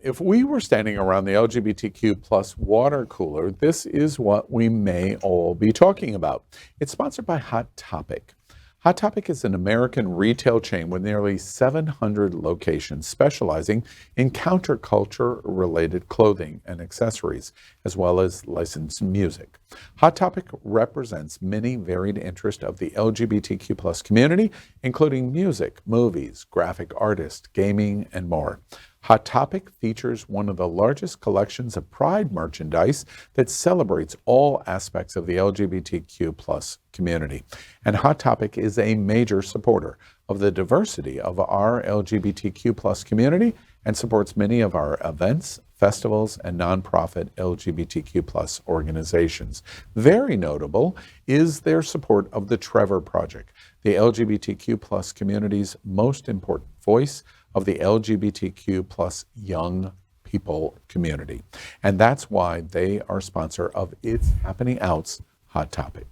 if we were standing around the LGBTQ plus water cooler, this is what we may all be talking about. It's sponsored by Hot Topic. Hot Topic is an American retail chain with nearly 700 locations specializing in counterculture-related clothing and accessories, as well as licensed music. Hot Topic represents many varied interests of the LGBTQ plus community, including music, movies, graphic artists, gaming, and more. Hot Topic features one of the largest collections of Pride merchandise that celebrates all aspects of the LGBTQ plus community. And Hot Topic is a major supporter of the diversity of our LGBTQ plus community and supports many of our events, festivals, and nonprofit LGBTQ plus organizations. Very notable is their support of the Trevor Project, the LGBTQ plus community's most important voice of the LGBTQ plus young people community. And that's why they are sponsor of It's Happening Out's Hot Topic.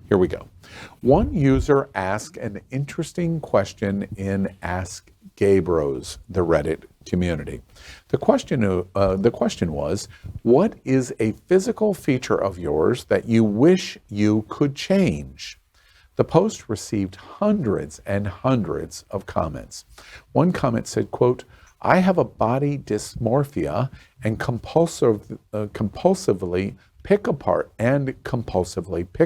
Here we go. One user asked an interesting question in AskGayBros, the Reddit community. The question was, what is a physical feature of yours that you wish you could change? The post received hundreds and hundreds of comments. One comment said, quote, I have a body dysmorphia and compulsively pick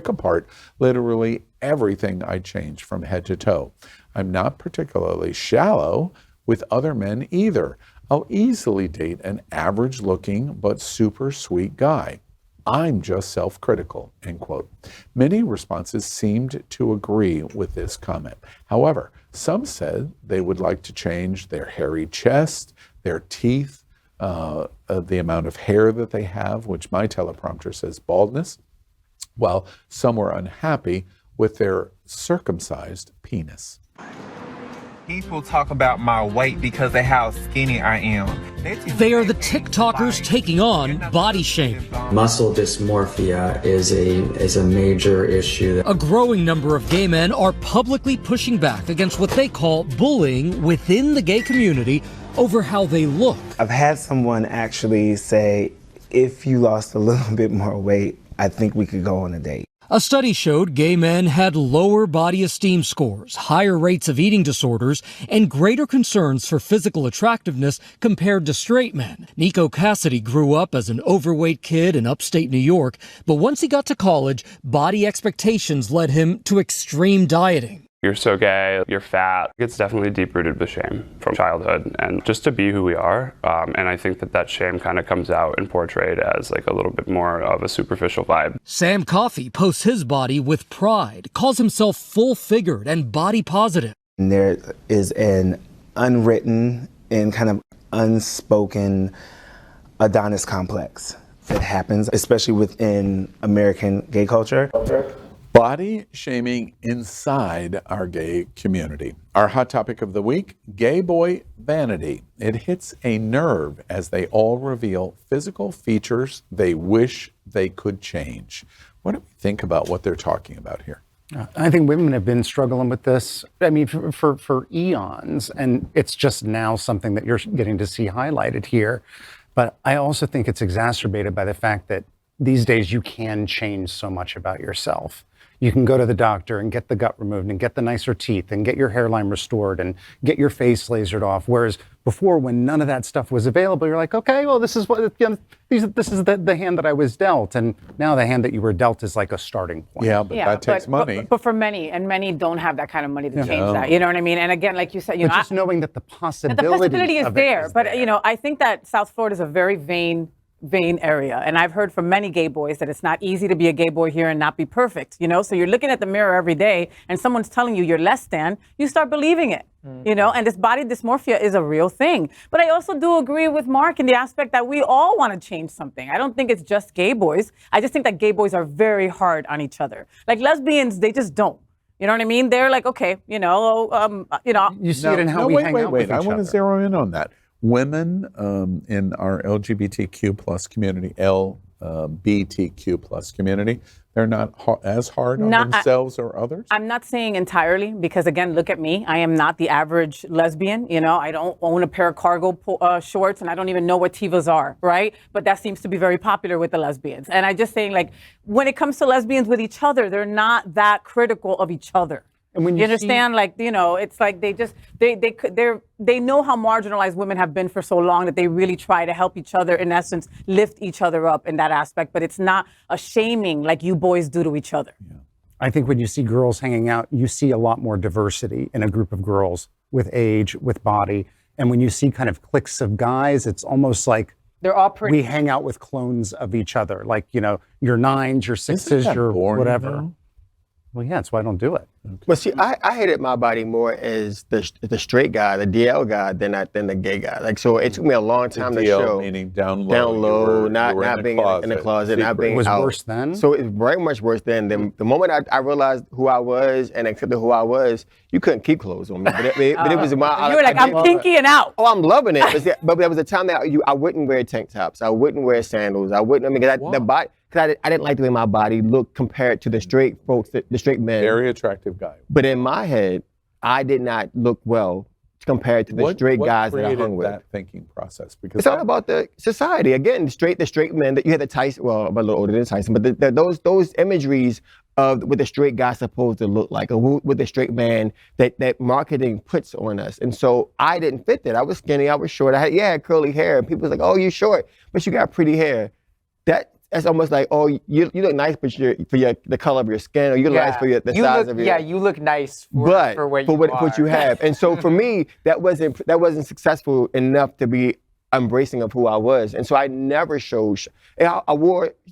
apart literally everything I change from head to toe. I'm not particularly shallow with other men either. I'll easily date an average looking but super sweet guy. I'm just self-critical, end quote. Many responses seemed to agree with this comment. However, some said they would like to change their hairy chest, their teeth, the amount of hair that they have, which my teleprompter says baldness, while some were unhappy with their circumcised penis. People talk about my weight because of how skinny I am. They are the TikTokers taking on body shaming. Muscle dysmorphia is a major issue. A growing number of gay men are publicly pushing back against what they call bullying within the gay community over how they look. I've had someone actually say, if you lost a little bit more weight, I think we could go on a date. A study showed gay men had lower body esteem scores, higher rates of eating disorders, and greater concerns for physical attractiveness compared to straight men. Nico Cassidy grew up as an overweight kid in upstate New York, but once he got to college, body expectations led him to extreme dieting. You're so gay, you're fat. It's definitely deep-rooted with shame from childhood and just to be who we are. And I think that shame kind of comes out and portrayed as like a little bit more of a superficial vibe. Sam Coffey posts his body with pride, calls himself full-figured and body positive. And there is an unwritten and kind of unspoken Adonis complex that happens, especially within American gay culture. Body shaming inside our gay community. Our hot topic of the week, gay boy vanity. It hits a nerve as they all reveal physical features they wish they could change. What do we think about what they're talking about here? I think women have been struggling with this, I mean, for eons, and it's just now something that you're getting to see highlighted here. But I also think it's exacerbated by the fact that these days you can change so much about yourself. You can go to the doctor and get the gut removed and get the nicer teeth and get your hairline restored and get your face lasered off. Whereas before, when none of that stuff was available, you're like, okay, well, this is what this is the hand that I was dealt, and now the hand that you were dealt is like a starting point. Yeah, but that takes money. But for many, and many don't have that kind of money to change that. You know what I mean? And again, like you said, but just knowing that the possibility is there. But you know, I think that South Florida is a very vain area, and I've heard from many gay boys that it's not easy to be a gay boy here and not be perfect, you know. So you're looking at the mirror every day and someone's telling you you're less than, you start believing it. You know, and this body dysmorphia is a real thing. But I also do agree with Mark in the aspect that we all want to change something. I don't think it's just gay boys. I just think that gay boys are very hard on each other. Like lesbians, they just don't. You know what I mean? They're like, okay, you know. You see it in how we hang out with each other. I want to zero in on that. Women in our LGBTQ plus community, LBTQ plus community, they're not as hard on themselves or others? I'm not saying entirely, because again, look at me. I am not the average lesbian. You know, I don't own a pair of cargo shorts, and I don't even know what Tevas are, right? But that seems to be very popular with the lesbians. And I just saying, like, when it comes to lesbians with each other, they're not that critical of each other. And when you understand, like, you know, it's like they know how marginalized women have been for so long that they really try to help each other, in essence, lift each other up in that aspect. But it's not a shaming like you boys do to each other. Yeah. I think when you see girls hanging out, you see a lot more diversity in a group of girls with age, with body. And when you see kind of cliques of guys, it's almost like they're all pretty. We hang out with clones of each other, like, you know, your 9s, your 6s, Isn't that your boring, whatever. though? Well, yeah, that's why I don't do it. Okay. But see, I hated my body more as the straight guy, the DL guy, than the gay guy. Like, so it took me a long time to DL show. meaning down low. Down low, not in being in the closet, not being Was out. worse then? So it's very much worse then. The moment I realized who I was and accepted who I was, you couldn't keep clothes on me. But it was my. You were like, I'm kinky and out. Oh, I'm loving it. But there was a time that I wouldn't wear tank tops. I wouldn't wear sandals. I wouldn't. I mean, the body. Because I didn't like the way my body looked compared to the straight folks, the straight men. Very attractive guy. But in my head, I did not look well compared to the straight guys that I hung with. That thinking process? Because it's all about the society. Again, the straight men that you had the Tyson. Well, I'm a little older than Tyson, but those imageries of what the straight guy supposed to look like, or what the straight man that marketing puts on us. And so I didn't fit that. I was skinny. I was short. I had curly hair, and people was like, "Oh, you short, but you got pretty hair." That's almost like, oh, you look nice, but the color of your skin, or you look nice for the size of your. Yeah, you look nice for what you have. And so for me, that wasn't successful enough to be embracing of who I was. And so I never showed. I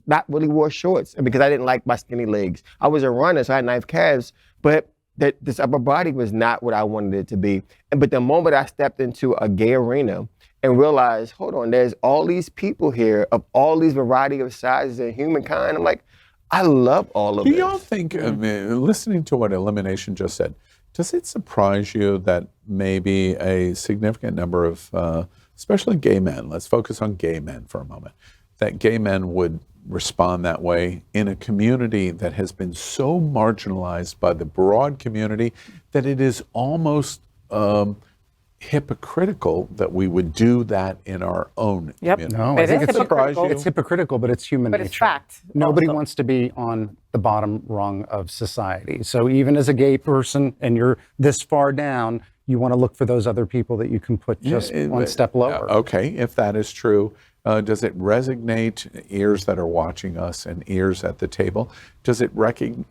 not really wore shorts because I didn't like my skinny legs. I was a runner, so I had nice calves, but this upper body was not what I wanted it to be. But the moment I stepped into a gay arena and realized, hold on, there's all these people here of all these variety of sizes and humankind. I'm like, I love all of this. Do y'all think, listening to what Elimination just said, does it surprise you that maybe a significant number of, especially gay men, let's focus on gay men for a moment, that gay men would respond that way in a community that has been so marginalized by the broad community that it is almost hypocritical that we would do that in our own community? No, I think it's hypocritical, but it's human nature. But it's fact. Nobody wants to be on the bottom rung of society. So even as a gay person and you're this far down, you want to look for those other people that you can put just one step lower. Okay, if that is true, does it resonate ears that are watching us and ears at the table? Does it ring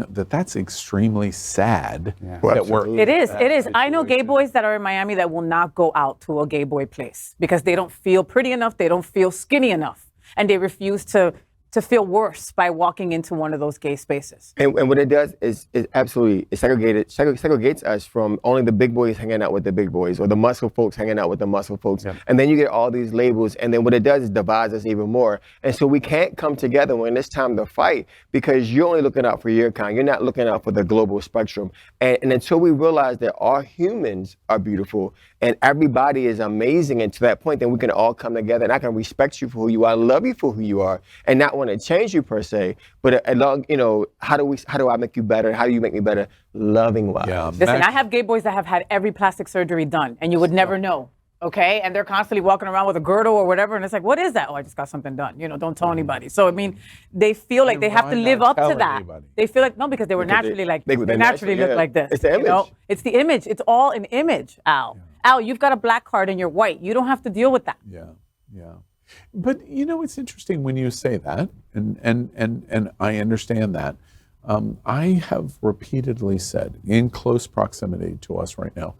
that that's extremely sad? Yeah. That we're It is. I know gay boys that are in Miami that will not go out to a gay boy place because they don't feel pretty enough, they don't feel skinny enough, and they refuse to feel worse by walking into one of those gay spaces. And what it does is absolutely segregates us from only the big boys hanging out with the big boys or the muscle folks hanging out with the muscle folks. Yep. And then you get all these labels, and then what it does is divides us even more. And so we can't come together when it's time to fight because you're only looking out for your kind. You're not looking out for the global spectrum. And until we realize that all humans are beautiful and everybody is amazing, and to that point, then we can all come together and I can respect you for who you are, love you for who you are, and not want to change you per se, but how do I make you better? How do you make me better? Loving wise. Yeah, listen, I have gay boys that have had every plastic surgery done, and you would never know. Okay, and they're constantly walking around with a girdle or whatever, and it's like, what is that? Oh, I just got something done. Don't tell anybody. So I mean, they feel like they have to live up to that. Anybody? They feel like because they were naturally they naturally look like this. It's the image. It's the image. It's all an image, Al. Yeah. Al, you've got a black card and you're white. You don't have to deal with that. Yeah. But it's interesting when you say that, and I understand that. I have repeatedly said, in close proximity to us right now,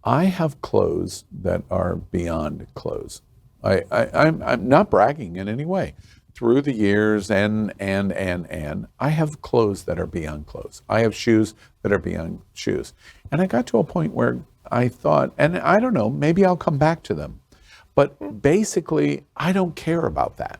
I have clothes that are beyond clothes. I'm not bragging in any way. Through the years, and I have clothes that are beyond clothes. I have shoes that are beyond shoes. And I got to a point where I thought, and I don't know, maybe I'll come back to them. But basically, I don't care about that.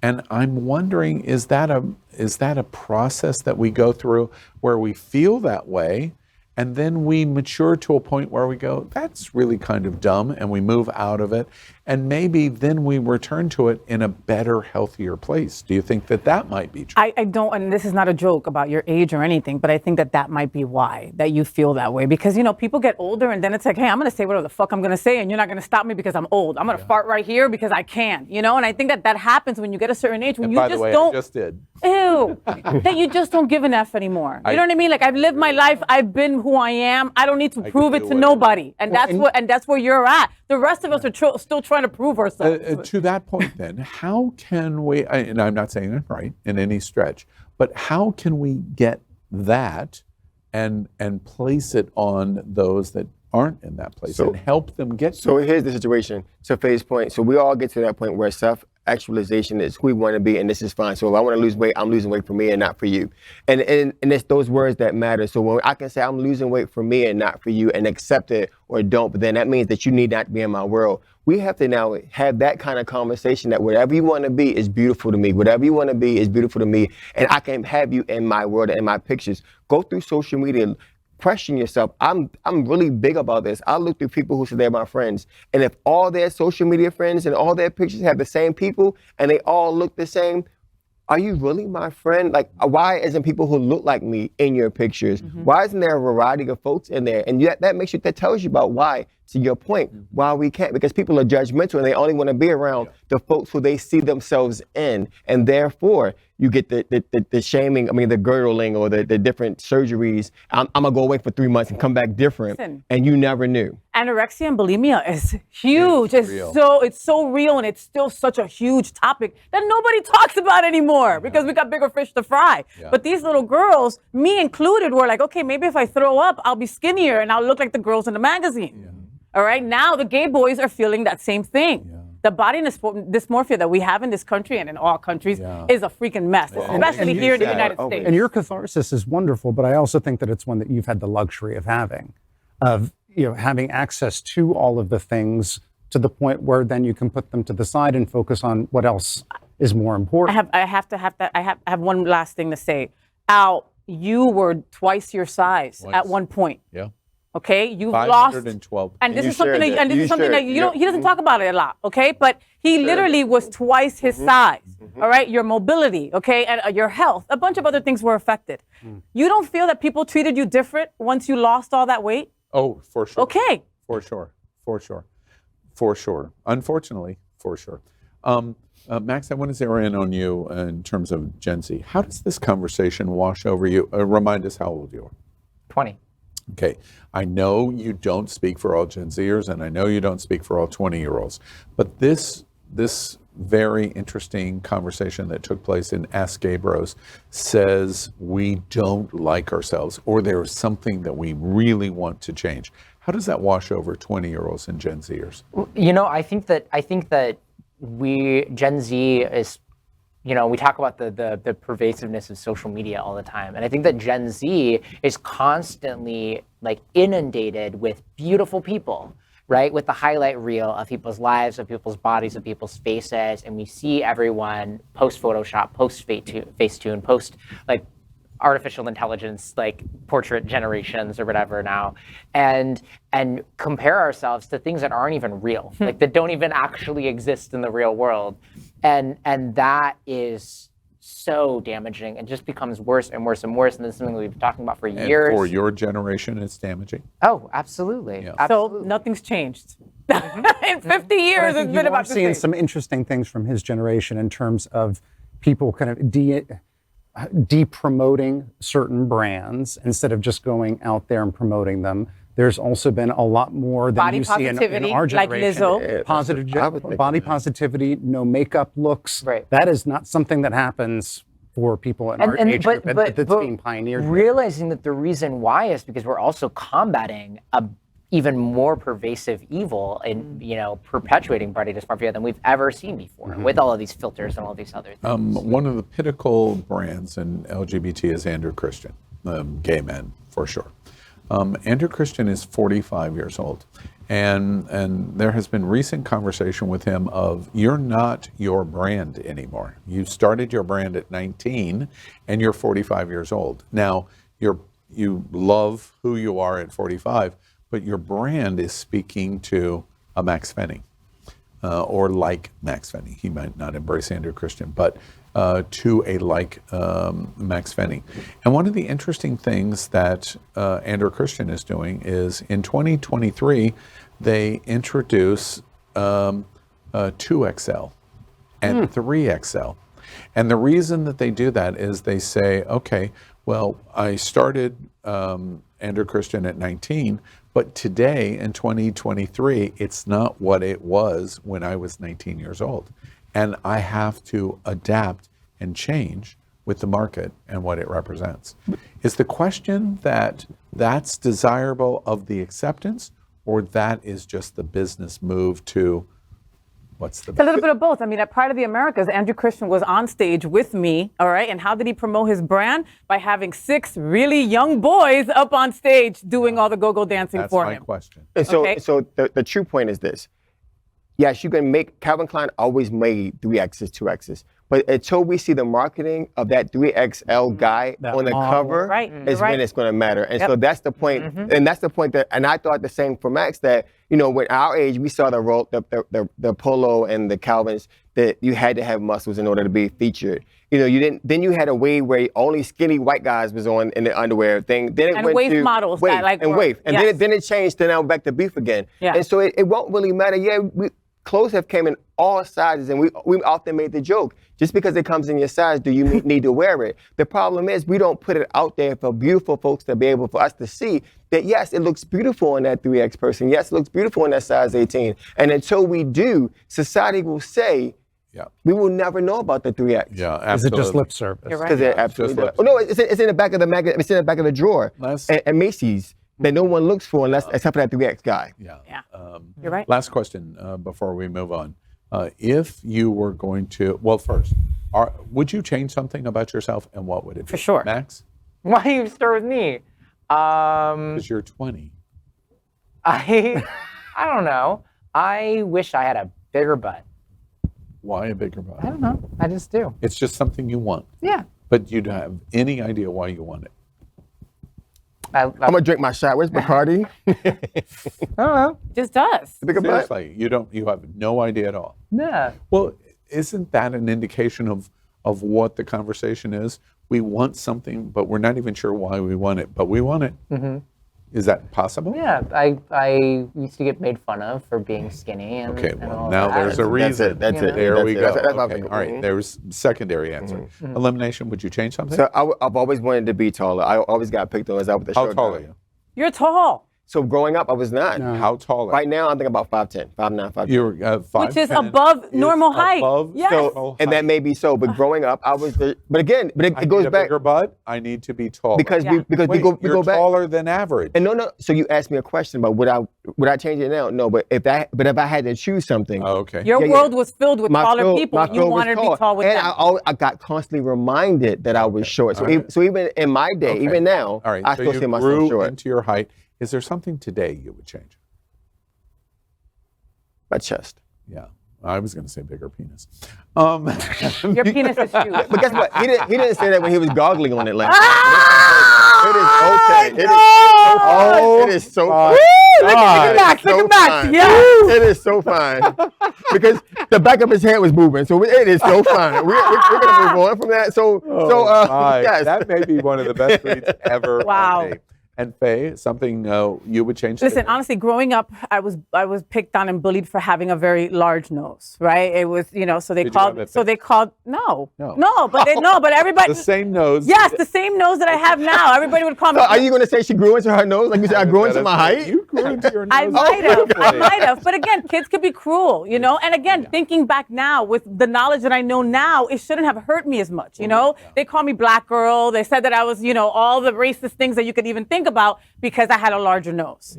And I'm wondering, is that a process that we go through where we feel that way, and then we mature to a point where we go, that's really kind of dumb, and we move out of it. and maybe then we return to it in a better, healthier place. Do you think that that might be true? I don't, and this is not a joke about your age or anything, but I think that that might be why that you feel that way. Because, you know, people get older and then it's like, hey, I'm going to say whatever the fuck I'm going to say and you're not going to stop me because I'm old. I'm going to fart right here because I can, you know? And I think that that happens when you get a certain age, when And you by just the way, don't. I just did. Ew. That you just don't give an F anymore. You know what I mean? Like, I've lived my life. I've been who I am. I don't need to prove it to nobody. And that's where you're at. The rest of us are still trying to prove ourselves. To that point then, how can we, and I'm not saying it right in any stretch, but how can we get that and place it on those that aren't in that place and help them get to So it? here's the situation. So Faye's point, so we all get to that point where self-actualization is who we want to be, and this is fine. So if I want to lose weight, I'm losing weight for me and not for you. And it's those words that matter. So when I can say I'm losing weight for me and not for you and accept it or don't, but then that means that you need not be in my world. We have to now have that kind of conversation that whatever you want to be is beautiful to me. Whatever you want to be is beautiful to me. And I can have you in my world and in my pictures. Go through social media. Question yourself. I'm really big about this. I look through people who say they're my friends. And if all their social media friends and all their pictures have the same people and they all look the same, are you really my friend? Like, why isn't people who look like me in your pictures? Why isn't there a variety of folks in there? And yet that tells you about why, to your point, why we can't, because people are judgmental and they only want to be around the folks who they see themselves in. And therefore, you get the shaming, the girdling or the different surgeries. I'm going to go away for 3 months and come back different. Listen. And you never knew. Anorexia and bulimia is huge. It's so real, and it's still such a huge topic that nobody talks about anymore because we got bigger fish to fry. But these little girls, me included, were like, okay, maybe if I throw up, I'll be skinnier and I'll look like the girls in the magazine. All right, now the gay boys are feeling that same thing. The body dysmorphia that we have in this country and in all countries is a freaking mess, especially here in the United States. And your catharsis is wonderful, but I also think that it's one that you've had the luxury of having access to all of the things to the point where then you can put them to the side and focus on what else is more important. I have one last thing to say. Al, you were twice your size at one point. Yeah. Okay, you've 512. lost, and this is something that you don't. He doesn't talk about it a lot. Okay, but he literally was twice his size. All right, your mobility, okay, and your health, a bunch of other things were affected. You don't feel that people treated you different once you lost all that weight? Oh, for sure. Okay. For sure. Unfortunately, for sure. Max, I want to zero in on you in terms of Gen Z. How does this conversation wash over you? Remind us how old you are. 20. Okay, I know you don't speak for all Gen Zers, and I know you don't speak for all 20-year-olds, but this very interesting conversation that took place in AskGayBros says we don't like ourselves, or there's something that we really want to change. How does that wash over 20-year-olds and Gen Zers? You know, I think that Gen Z is, we talk about the pervasiveness of social media all the time. And I think that Gen Z is constantly inundated with beautiful people, right? With the highlight reel of people's lives, of people's bodies, of people's faces. And we see everyone post Photoshop, post Facetune, post artificial intelligence, portrait generations or whatever now, and compare ourselves to things that aren't even real, that don't even actually exist in the real world. And that is so damaging and just becomes worse and worse and worse. And this is something we've been talking about for years. And for your generation, it's damaging. Oh, absolutely. Yeah. Absolutely. So nothing's changed. In 50 years, it's been about the same. Seeing some interesting things from his generation in terms of people kind of de-promoting certain brands instead of just going out there and promoting them. There's also been a lot more than body you see in our generation. Like Lizzo. Body positivity, no makeup looks. Right. That is not something that happens for people in our age group that's being pioneered. Realizing that the reason why is because we're also combating a even more pervasive evil in, perpetuating body dysmorphia than we've ever seen before, with all of these filters and all these other things. One of the pinnacle brands in LGBT is Andrew Christian, gay men, for sure. Andrew Christian is 45 years old, and there has been recent conversation with him of, you're not your brand anymore. You started your brand at 19, and you're 45 years old. Now, you love who you are at 45, but your brand is speaking to a Max Fenning. or like Max Fenny. He might not embrace Andrew Christian, but to a like Max Fenny. And one of the interesting things that Andrew Christian is doing is in 2023, they introduce 2XL and 3XL. And the reason that they do that is they say, okay, well, I started Andrew Christian at 19, but today in 2023, it's not what it was when I was 19 years old. And I have to adapt and change with the market and what it represents. Is the question that that's desirable of the acceptance, or that is just the business move to what's the... It's a little bit of both. I mean, at Pride of the Americas, Andrew Christian was on stage with me, all right? And how did he promote his brand? By having 6 really young boys up on stage doing all the go-go dancing for him. That's my question. And so, Okay. so the true point is this. Yes, you can make, Calvin Klein always made 3Xs, 2Xs. But until we see the marketing of that 3XL guy That on the model. cover, Right, is you're when right. it's going to matter. And Yep. so that's the point. And that's the point that, and I thought the same for Max, that, you know, with our age, we saw the polo and the Calvins, that you had to have muscles in order to be featured. You know, you didn't, then you had a wave where only skinny white guys was on in the underwear thing. Then it And went waist to models that, wave like, and were- wave. And yes. then it changed to now back to beef again. Yeah. And so it won't really matter. Yeah, clothes have came in all sizes, and we often made the joke, just because it comes in your size, do you need to wear it? The problem is we don't put it out there for beautiful folks to be able for us to see that, yes, it looks beautiful on that 3X person. Yes, it looks beautiful in that size 18. And until we do, society will say, we will never know about the 3X. Yeah, Is it absolutely. just lip service? You're right. Because it absolutely just does. Oh, no, it's in the back of the it's in the back of the drawer at Macy's that no one looks for unless except for that 3X guy. Yeah. Yeah. You're right. Last question before we move on. If you were going to, well, first, would you change something about yourself, and what would it be? For sure. Max? Why do you start with me? Because you're 20. I don't know. I wish I had a bigger butt. Why a bigger butt? I don't know. I just do. It's just something you want, Yeah. but you don't have any idea why you want it. I'm gonna drink my shot. Where's Bacardi? I don't know. Just does. Bigger butt? Seriously, you have no idea at all. Yeah. Well, isn't that an indication of what the conversation is? We want something, but we're not even sure why we want it, but we want it. Mm-hmm. Is that possible? Yeah. I used to get made fun of for being skinny and Okay, and well, all now that. there's a reason. That's it. There That's we it. go. That's my Okay, opinion. all right, there's secondary answer. Elimination, would you change something? So I've always wanted to be taller. I always got picked on as I was the How short tall guy. are you? You're tall. So growing up, I was not. How tall are Right now, I'm thinking about 5'10", 5'9", 5'10". you? You're 5'10". Which is above normal height. Above Yes. normal And that height. may be so, but growing up, I was the. But again, I it goes need a back bigger butt. I need to be taller. because Yeah. we Wait, go you're back. taller than average. And no. So you asked me a question about would I change it now? No, but if I had to choose something, Oh, okay. Your Yeah, yeah. world was filled with taller field- people. my You field was wanted to be tall with and them. I got constantly reminded that I was short. So, All right. so even in my day, Okay. even now, All right. I so still you see myself grew short. into your height. Is there something today you would change? My chest. Yeah. I was going to say bigger penis. Your penis is huge. But guess what? He didn't say that when he was goggling on it last Ah! It is okay. It is so fine. Look at Max. Look at Max. Yeah. It is so fine. Because the back of his head was moving. So it is so fine. We're going to move on from that. My, yes. That may be one of the best reads ever. Wow. on tape. And Faye, something you would change? Listen, today? honestly, growing up, I was picked on and bullied for having a very large nose, right? It was, so they Did you have it called No. but everybody. The same nose. Yes, the same nose that I have now. Everybody would call me. So are you going to say she grew into her nose? Like you said, I grew into my height? You grew into your nose. I might beautifully. have. But again, kids could be cruel, And again, thinking back now with the knowledge that I know now, it shouldn't have hurt me as much, They call me black girl. They said that I was, all the racist things that you could even think about because I had a larger nose,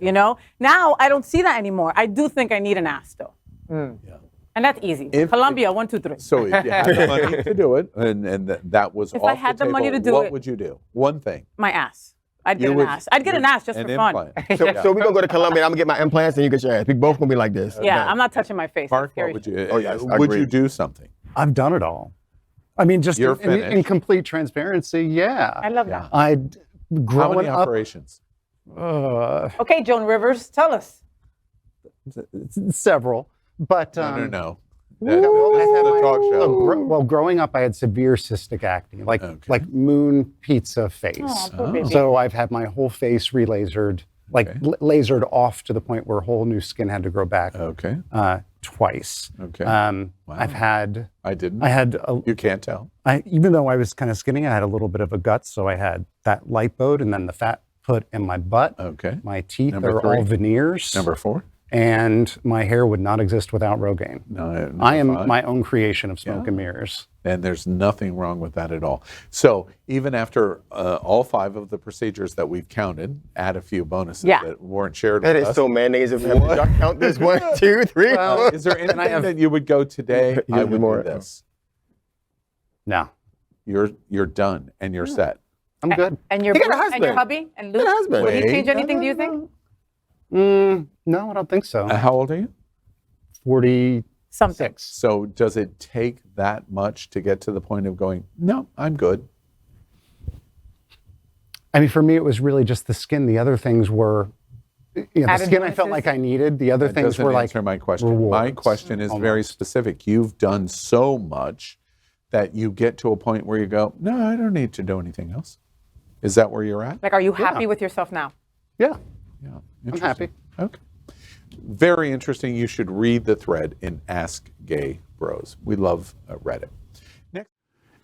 Now I don't see that anymore. I do think I need an ass though. Yeah. And that's easy. If- Colombia, 1, 2, 3. So if you had the money to do it, and that was If off I had the table, money to do what it- would you do? One thing. My ass. I'd You get an would- ass. I'd get an ass just an for fun. implant. So we're going to go to Colombia and I'm going to get my implants and you get your ass. We both going to be like this. Yeah, I'm not touching my face. Mark, It's scary. what would you? Oh, yes, I would agree. you do something? I've done it all. I mean, just You're in finished. complete transparency, yeah. I love that. I'd How growing many up. operations? Okay, Joan Rivers, tell us. Several. But No. Well, This I is had the my- talk show. well, growing up, I had severe cystic acne, like moon pizza face. Aw, poor baby. So I've had my whole face relasered, like lasered off to the point where whole new skin had to grow back. Okay. Twice. Okay. I've had. I didn't. I had. You can't tell. Even though I was kind of skinny, I had a little bit of a gut, so I had that lipoed and then the fat put in my butt. Okay. My teeth Number are 3. all veneers. Number 4. And my hair would not exist without Rogaine. No, I am number 5. my own creation of smoke and mirrors. And there's nothing wrong with that at all. So even after all 5 of the procedures that we've counted, add a few bonuses that weren't shared That with is us. so mayonnaise of him. Did y'all count this? 1, 2, 3. Well, Is there anything that you would go today? I would do this. No. You're done and you're set. I'm good. And your He got a and your husband. hubby and He got a Luke. husband. Would he Wait. change anything? Do you think? No, I don't think so. How old are you? 46. Something. So does it take that much to get to the point of going, no, I'm good? I mean, for me, it was really just the skin. The other things were, the Added skin I felt bonuses? like I needed. The other That things doesn't were like answer my question. My rewards, question is very almost. specific. You've done so much that you get to a point where you go, no, I don't need to do anything else. Is that where you're at? Like, are you happy with yourself now? Yeah, Yeah. I'm happy. Okay. Very interesting. You should read the thread in Ask Gay Bros. We love Reddit. Next.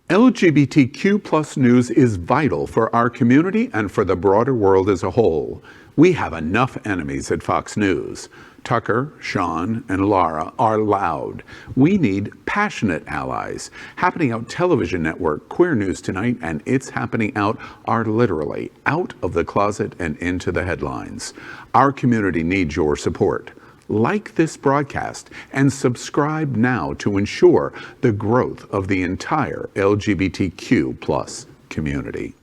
LGBTQ plus news is vital for our community and for the broader world as a whole. We have enough enemies at Fox News. Tucker, Sean, and Laura are loud. We need passionate allies. Happening Out Television Network, Queer News Tonight, and It's Happening Out are literally out of the closet and into the headlines. Our community needs your support. Like this broadcast and subscribe now to ensure the growth of the entire LGBTQ plus community.